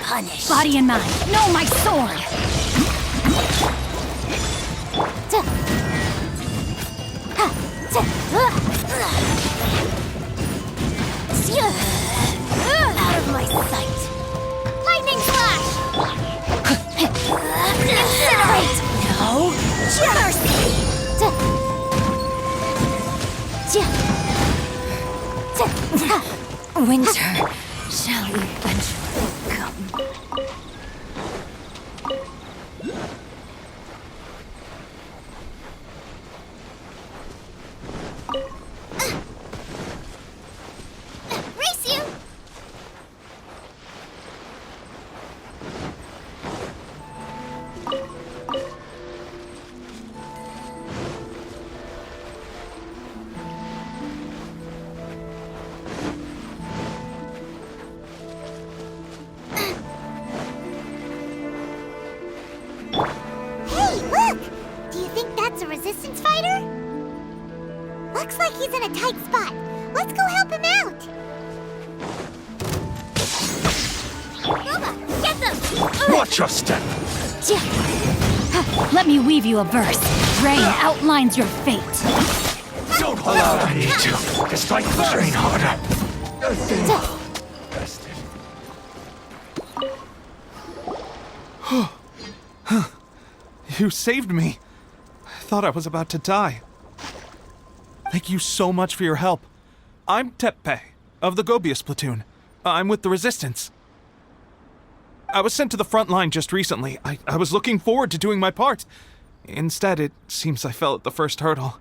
Punished. Body and mind. No, my sword! Out of my sight. Lightning flash! Incinerate! No. Mercy! Winter shall eventually come. Race you! Hey, look! Do you think that's a resistance fighter? Looks like he's in a tight spot. Let's go help him out! Nova, get them! Watch your step! Let me weave you a verse. Rain outlines your fate. Don't allow me to strike the train harder. You saved me. I thought I was about to die. Thank you so much for your help. I'm Teppe, of the Gobius platoon. I'm with the Resistance. I was sent to the front line just recently. I was looking forward to doing my part. Instead, it seems I fell at the first hurdle.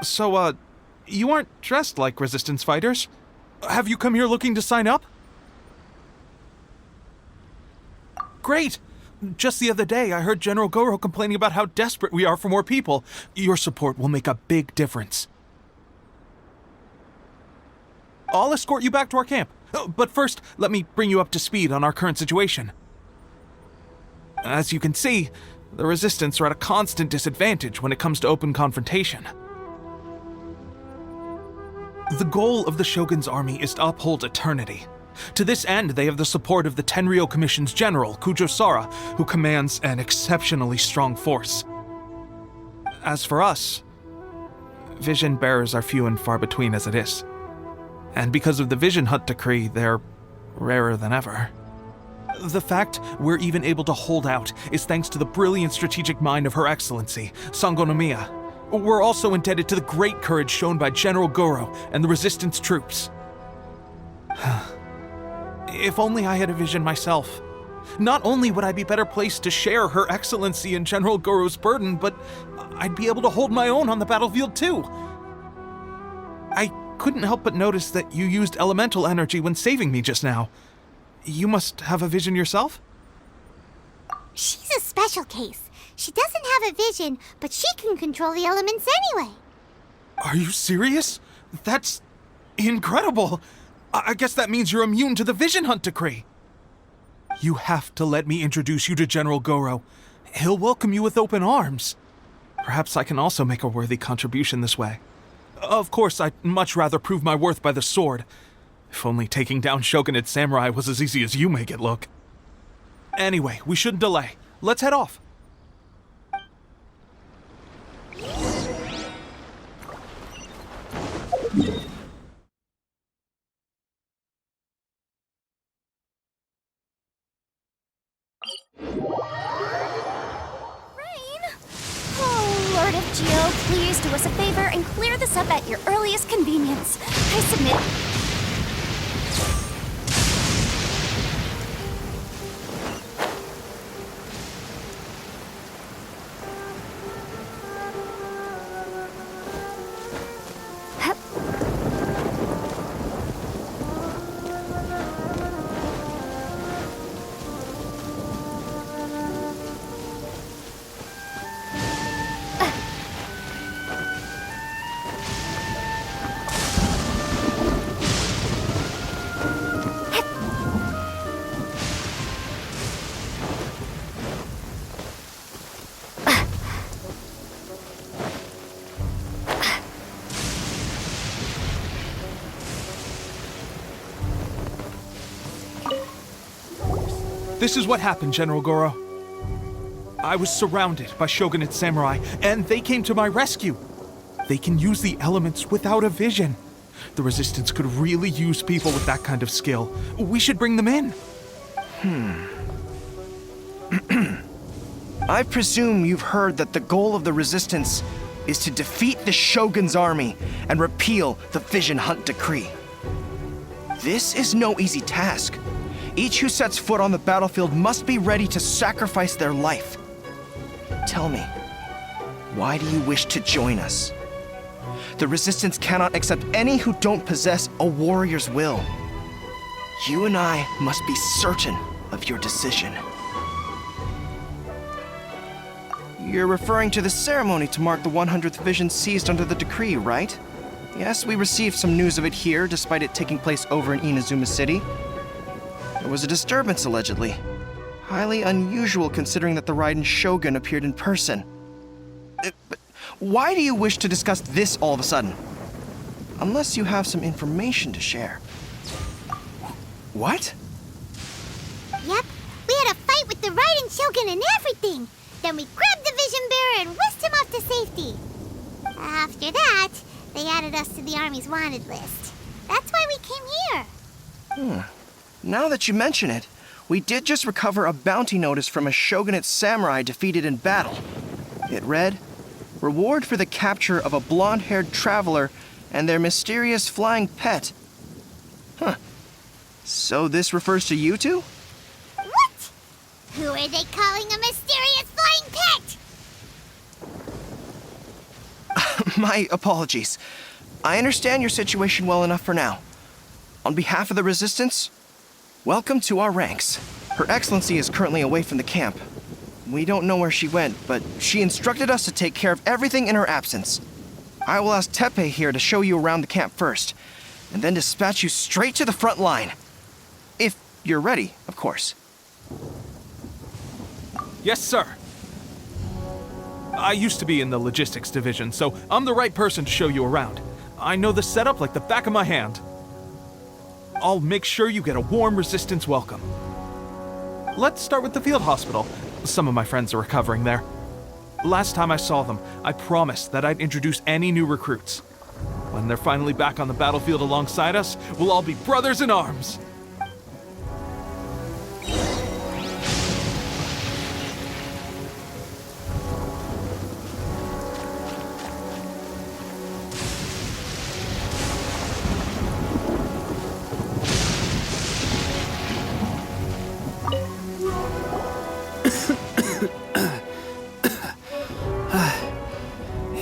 So, you aren't dressed like Resistance fighters? Have you come here looking to sign up? Great! Just the other day, I heard General Goro complaining about how desperate we are for more people. Your support will make a big difference. I'll escort you back to our camp. But first, let me bring you up to speed on our current situation. As you can see, the Resistance are at a constant disadvantage when it comes to open confrontation. The goal of the Shogun's army is to uphold eternity. To this end, they have the support of the Tenryou Commission's general, Kujosara, who commands an exceptionally strong force. As for us, vision bearers are few and far between as it is. And because of the Vision Hut decree, they're rarer than ever. The fact we're even able to hold out is thanks to the brilliant strategic mind of Her Excellency, Sangonomiya. We're also indebted to the great courage shown by General Goro and the Resistance troops. If only I had a vision myself. Not only would I be better placed to share Her Excellency and General Goro's burden, but I'd be able to hold my own on the battlefield too. I couldn't help but notice that you used elemental energy when saving me just now. You must have a vision yourself? She's a special case. She doesn't have a vision, but she can control the elements anyway. Are you serious? That's incredible. I guess that means you're immune to the Vision Hunt decree. You have to let me introduce you to General Goro. He'll welcome you with open arms. Perhaps I can also make a worthy contribution this way. Of course, I'd much rather prove my worth by the sword. If only taking down shogunate samurai was as easy as you make it look. Anyway, we shouldn't delay. Let's head off. Lord of Geo, please do us a favor and clear this up at your earliest convenience. I submit. This is what happened, General Goro. I was surrounded by shogunate samurai, and they came to my rescue. They can use the elements without a vision. The Resistance could really use people with that kind of skill. We should bring them in. I presume you've heard that the goal of the Resistance is to defeat the Shogun's army and repeal the Vision Hunt Decree. This is no easy task. Each who sets foot on the battlefield must be ready to sacrifice their life. Tell me, why do you wish to join us? The Resistance cannot accept any who don't possess a warrior's will. You and I must be certain of your decision. You're referring to the ceremony to mark the 100th Vision seized under the decree, right? Yes, we received some news of it here, despite it taking place over in Inazuma City. There was a disturbance, allegedly. Highly unusual considering that the Raiden Shogun appeared in person. But why do you wish to discuss this all of a sudden? Unless you have some information to share. What? Yep, we had a fight with the Raiden Shogun and everything. Then we grabbed the Vision Bearer and whisked him off to safety. After that, they added us to the Army's wanted list. That's why we came here. Now that you mention it, we did just recover a bounty notice from a shogunate samurai defeated in battle. It read, "Reward for the capture of a blonde-haired traveler and their mysterious flying pet." So this refers to you two? What? Who are they calling a mysterious flying pet? My apologies. I understand your situation well enough for now. On behalf of the Resistance, welcome to our ranks. Her Excellency is currently away from the camp. We don't know where she went, but she instructed us to take care of everything in her absence. I will ask Teppei here to show you around the camp first, and then dispatch you straight to the front line. If you're ready, of course. Yes, sir. I used to be in the logistics division, so I'm the right person to show you around. I know the setup like the back of my hand. I'll make sure you get a warm Resistance welcome. Let's start with the field hospital. Some of my friends are recovering there. Last time I saw them, I promised that I'd introduce any new recruits. When they're finally back on the battlefield alongside us, we'll all be brothers in arms.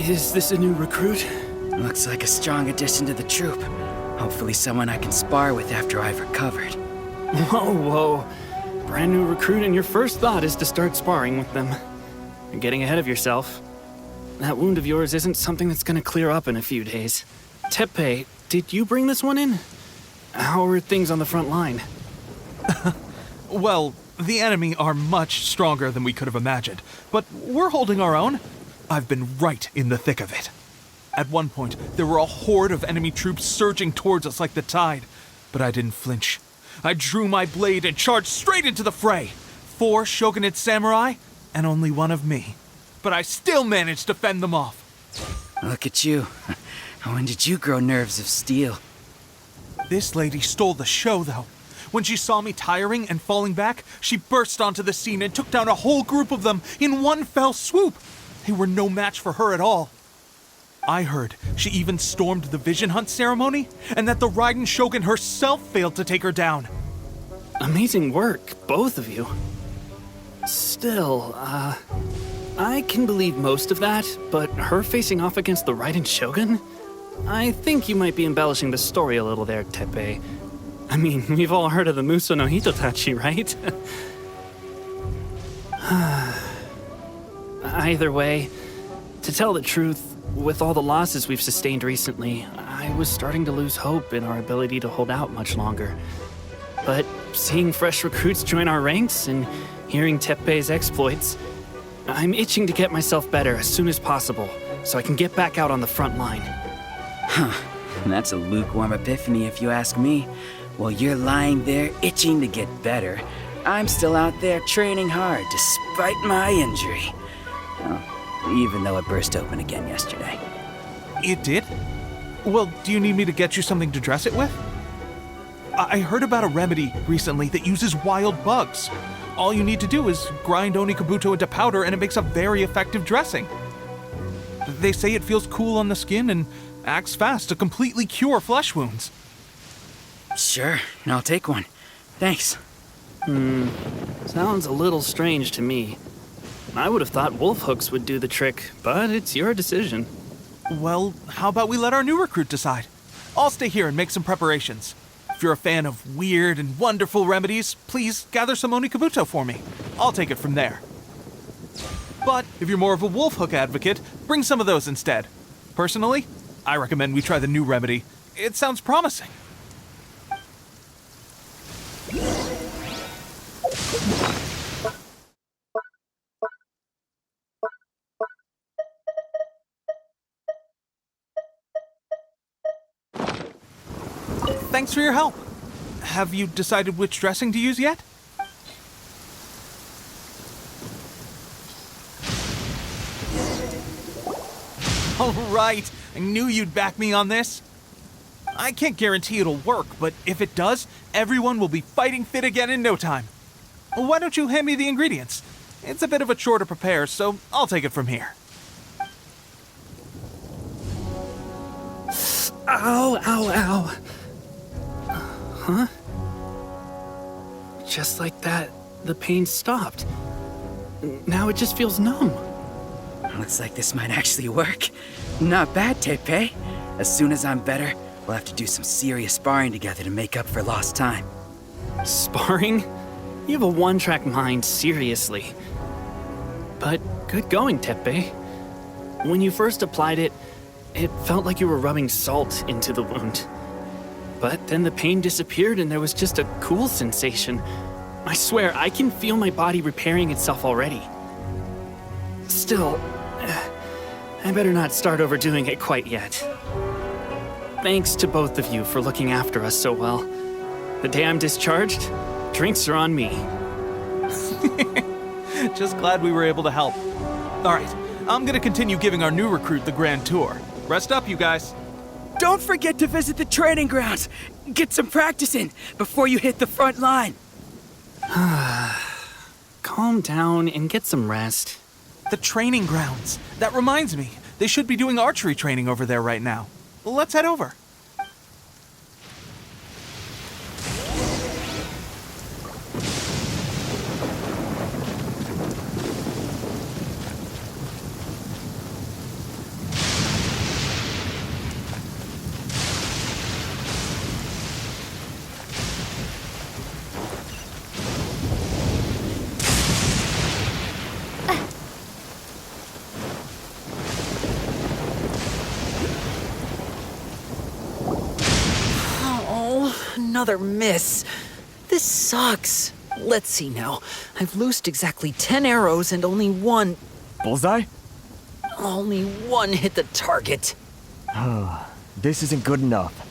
Is this a new recruit? Looks like a strong addition to the troop. Hopefully someone I can spar with after I've recovered. Whoa. Brand new recruit and your first thought is to start sparring with them. You're getting ahead of yourself. That wound of yours isn't something that's gonna clear up in a few days. Teppei, did you bring this one in? How are things on the front line? Well, the enemy are much stronger than we could have imagined, but we're holding our own. I've been right in the thick of it. At one point, there were a horde of enemy troops surging towards us like the tide, but I didn't flinch. I drew my blade and charged straight into the fray. 4 shogunate samurai, and only 1 of me. But I still managed to fend them off. Look at you. When did you grow nerves of steel? This lady stole the show, though. When she saw me tiring and falling back, she burst onto the scene and took down a whole group of them in one fell swoop. They were no match for her at all. I heard she even stormed the Vision Hunt ceremony, and that the Raiden Shogun herself failed to take her down. Amazing work, both of you. Still, I can believe most of that, but her facing off against the Raiden Shogun? I think you might be embellishing the story a little there, Teppei. I mean, we've all heard of the Muso no Hitotachi, right? Either way, to tell the truth, with all the losses we've sustained recently, I was starting to lose hope in our ability to hold out much longer. But seeing fresh recruits join our ranks and hearing Teppei's exploits, I'm itching to get myself better as soon as possible so I can get back out on the front line. That's a lukewarm epiphany if you ask me. While you're lying there itching to get better, I'm still out there training hard despite my injury. Oh, even though it burst open again yesterday. It did? Well, do you need me to get you something to dress it with? I heard about a remedy recently that uses wild bugs. All you need to do is grind Onikabuto into powder and it makes a very effective dressing. They say it feels cool on the skin and acts fast to completely cure flesh wounds. Sure, I'll take one. Thanks. Sounds a little strange to me. I would have thought wolf hooks would do the trick, but it's your decision. Well, how about we let our new recruit decide? I'll stay here and make some preparations. If you're a fan of weird and wonderful remedies, please gather some Onikabuto for me. I'll take it from there. But if you're more of a wolf hook advocate, bring some of those instead. Personally, I recommend we try the new remedy. It sounds promising. Thanks for your help. Have you decided which dressing to use yet? All right, I knew you'd back me on this. I can't guarantee it'll work, but if it does, everyone will be fighting fit again in no time. Why don't you hand me the ingredients? It's a bit of a chore to prepare, so I'll take it from here. Ow, ow, ow. Huh? Just like that, the pain stopped. Now it just feels numb. Looks like this might actually work. Not bad, Tepe. As soon as I'm better, we'll have to do some serious sparring together to make up for lost time. Sparring? You have a one-track mind, seriously. But good going, Tepe. When you first applied it, it felt like you were rubbing salt into the wound. But then the pain disappeared and there was just a cool sensation. I swear, I can feel my body repairing itself already. Still, I better not start overdoing it quite yet. Thanks to both of you for looking after us so well. The day I'm discharged, drinks are on me. Just glad we were able to help. All right, I'm gonna continue giving our new recruit the grand tour. Rest up, you guys. Don't forget to visit the training grounds. Get some practice in before you hit the front line. Calm down and get some rest. The training grounds. That reminds me, they should be doing archery training over there right now. Let's head over. Another miss. This sucks. Let's see now. I've loosed exactly 10 arrows and only one Bullseye? hit the target. This isn't good enough.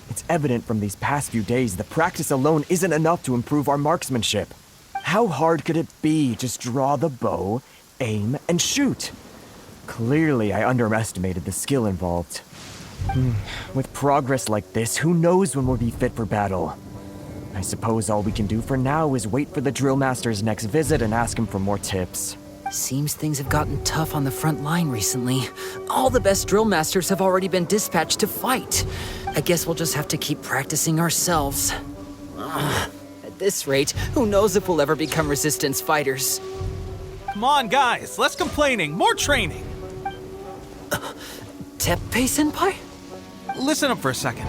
It's evident from these past few days that practice alone isn't enough to improve our marksmanship. How hard could it be? Just draw the bow, aim, and shoot. Clearly, I underestimated the skill involved. With progress like this, who knows when we'll be fit for battle? I suppose all we can do for now is wait for the drill master's next visit and ask him for more tips. Seems things have gotten tough on the front line recently. All the best drill masters have already been dispatched to fight. I guess we'll just have to keep practicing ourselves. At this rate, who knows if we'll ever become resistance fighters. Come on, guys, less complaining, more training. Teppei-senpai? Listen up for a second.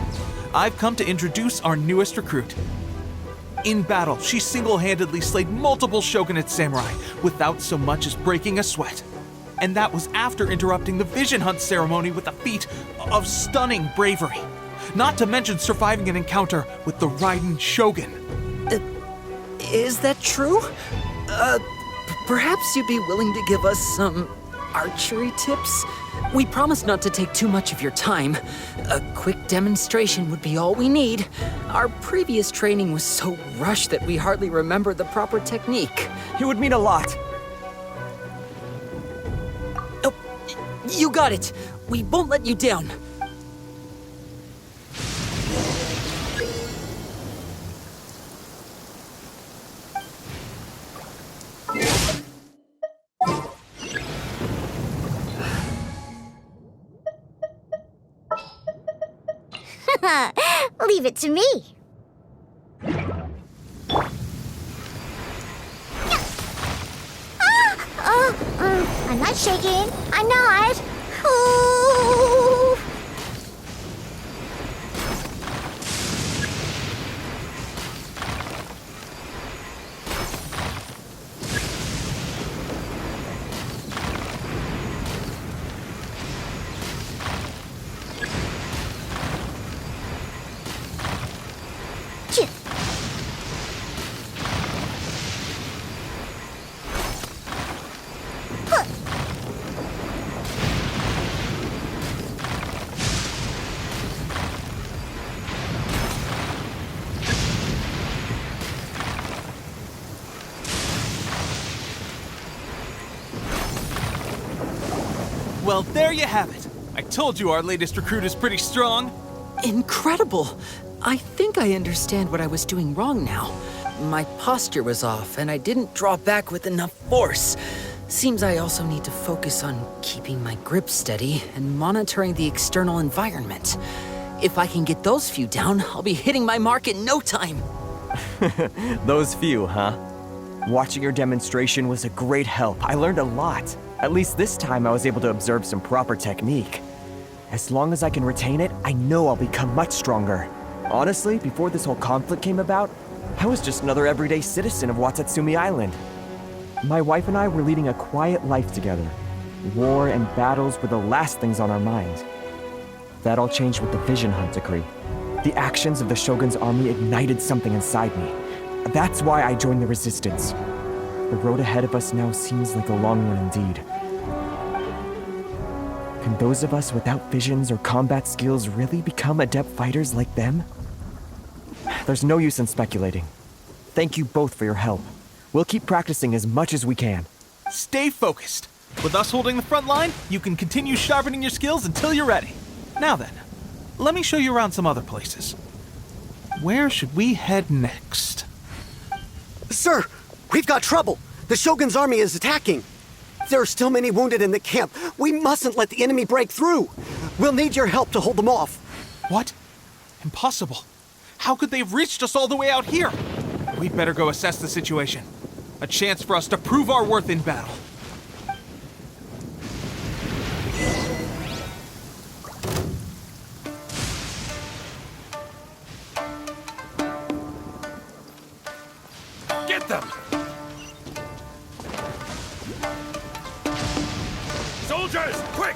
I've come to introduce our newest recruit. In battle, she single-handedly slayed multiple shogunate samurai without so much as breaking a sweat. And that was after interrupting the vision hunt ceremony with a feat of stunning bravery. Not to mention surviving an encounter with the Raiden Shogun. Is that true? Perhaps you'd be willing to give us some archery tips? We promised not to take too much of your time. A quick demonstration would be all we need. Our previous training was so rushed that we hardly remember the proper technique. It would mean a lot. Oh, you got it. We won't let you down. Leave it to me. I'm not shaking. I'm not. Ooh. Phew. Huh. Well, there you have it. I told you our latest recruit is pretty strong. Incredible! I think I understand what I was doing wrong now. My posture was off, and I didn't draw back with enough force. Seems I also need to focus on keeping my grip steady and monitoring the external environment. If I can get those few down, I'll be hitting my mark in no time. Those few, huh? Watching your demonstration was a great help. I learned a lot. At least this time I was able to observe some proper technique. As long as I can retain it, I know I'll become much stronger. Honestly, before this whole conflict came about, I was just another everyday citizen of Watatsumi Island. My wife and I were leading a quiet life together. War and battles were the last things on our mind. That all changed with the Vision Hunt decree. The actions of the Shogun's army ignited something inside me. That's why I joined the Resistance. The road ahead of us now seems like a long one indeed. Can those of us without visions or combat skills really become adept fighters like them? There's no use in speculating. Thank you both for your help. We'll keep practicing as much as we can. Stay focused. With us holding the front line, you can continue sharpening your skills until you're ready. Now then, let me show you around some other places. Where should we head next? Sir, we've got trouble. The Shogun's army is attacking. There are still many wounded in the camp. We mustn't let the enemy break through. We'll need your help to hold them off. What? Impossible. How could they have reached us all the way out here? We'd better go assess the situation. A chance for us to prove our worth in battle. Get them! Soldiers, quick!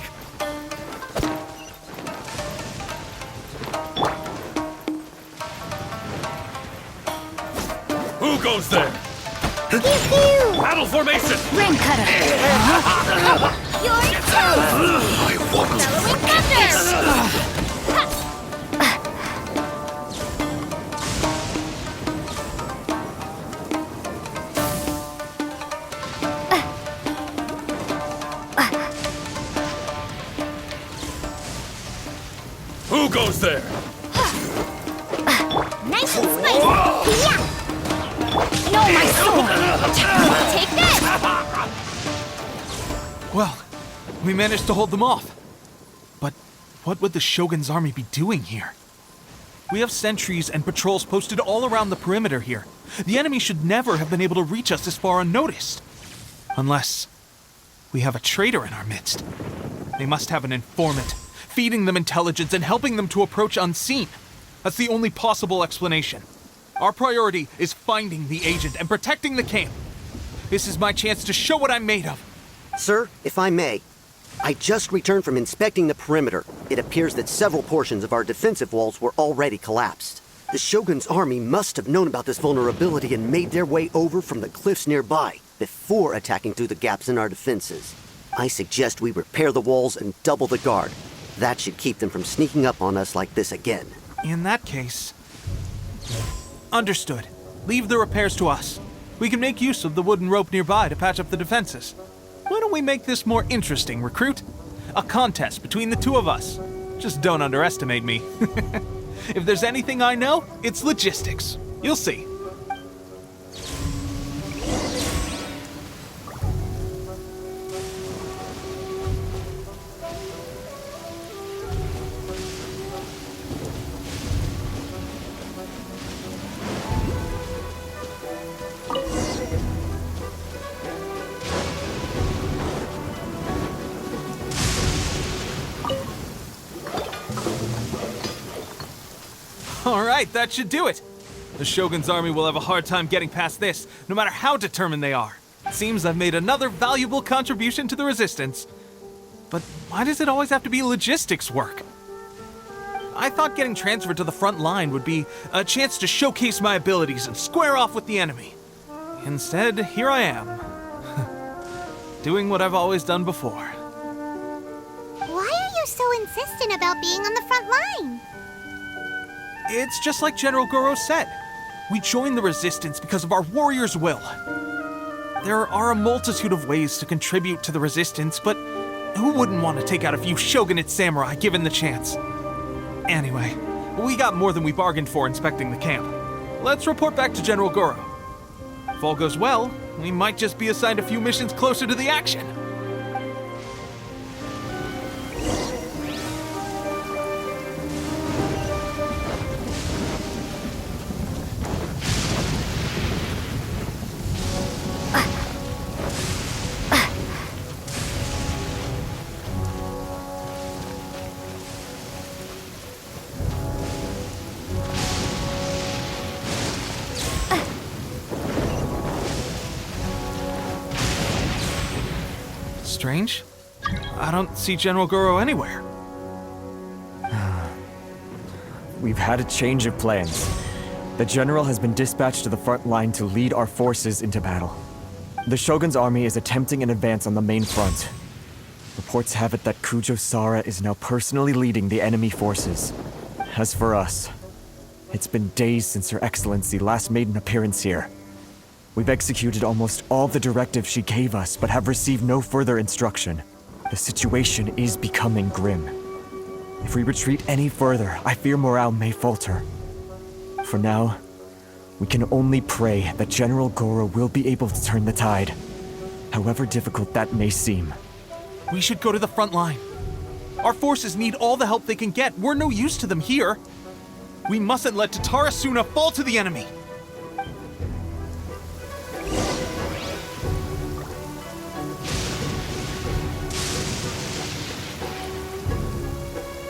Who goes there? Battle formation! Rain cutter. You're toast! I want Bellowing thunder! Who goes there? Nice and spicy! Yeah! No, my sword! Take this! Well, we managed to hold them off. But what would the Shogun's army be doing here? We have sentries and patrols posted all around the perimeter here. The enemy should never have been able to reach us this far unnoticed. Unless we have a traitor in our midst. They must have an informant, feeding them intelligence and helping them to approach unseen. That's the only possible explanation. Our priority is finding the agent and protecting the camp. This is my chance to show what I'm made of. Sir, if I may, I just returned from inspecting the perimeter. It appears that several portions of our defensive walls were already collapsed. The Shogun's army must have known about this vulnerability and made their way over from the cliffs nearby before attacking through the gaps in our defenses. I suggest we repair the walls and double the guard. That should keep them from sneaking up on us like this again. In that case... Understood. Leave the repairs to us. We can make use of the wooden rope nearby to patch up the defenses. Why don't we make this more interesting, recruit? A contest between the two of us. Just don't underestimate me. If there's anything I know, it's logistics. You'll see. Alright, that should do it. The Shogun's army will have a hard time getting past this, no matter how determined they are. It seems I've made another valuable contribution to the resistance. But why does it always have to be logistics work? I thought getting transferred to the front line would be a chance to showcase my abilities and square off with the enemy. Instead, here I am. Doing what I've always done before. Why are you so insistent about being on the front line? It's just like General Goro said. We joined the resistance because of our warrior's will. There are a multitude of ways to contribute to the resistance, but who wouldn't want to take out a few shogunate samurai given the chance? Anyway, we got more than we bargained for inspecting the camp. Let's report back to General Goro. If all goes well, we might just be assigned a few missions closer to the action. Strange. I don't see General Goro anywhere. We've had a change of plans. The general has been dispatched to the front line to lead our forces into battle. The Shogun's army is attempting an advance on the main front. Reports have it that Kujo Sara is now personally leading the enemy forces. As for us, it's been days since Her Excellency last made an appearance here. We've executed almost all the directives she gave us, but have received no further instruction. The situation is becoming grim. If we retreat any further, I fear morale may falter. For now, we can only pray that General Goro will be able to turn the tide, however difficult that may seem. We should go to the front line. Our forces need all the help they can get. We're no use to them here. We mustn't let Tatarasuna fall to the enemy.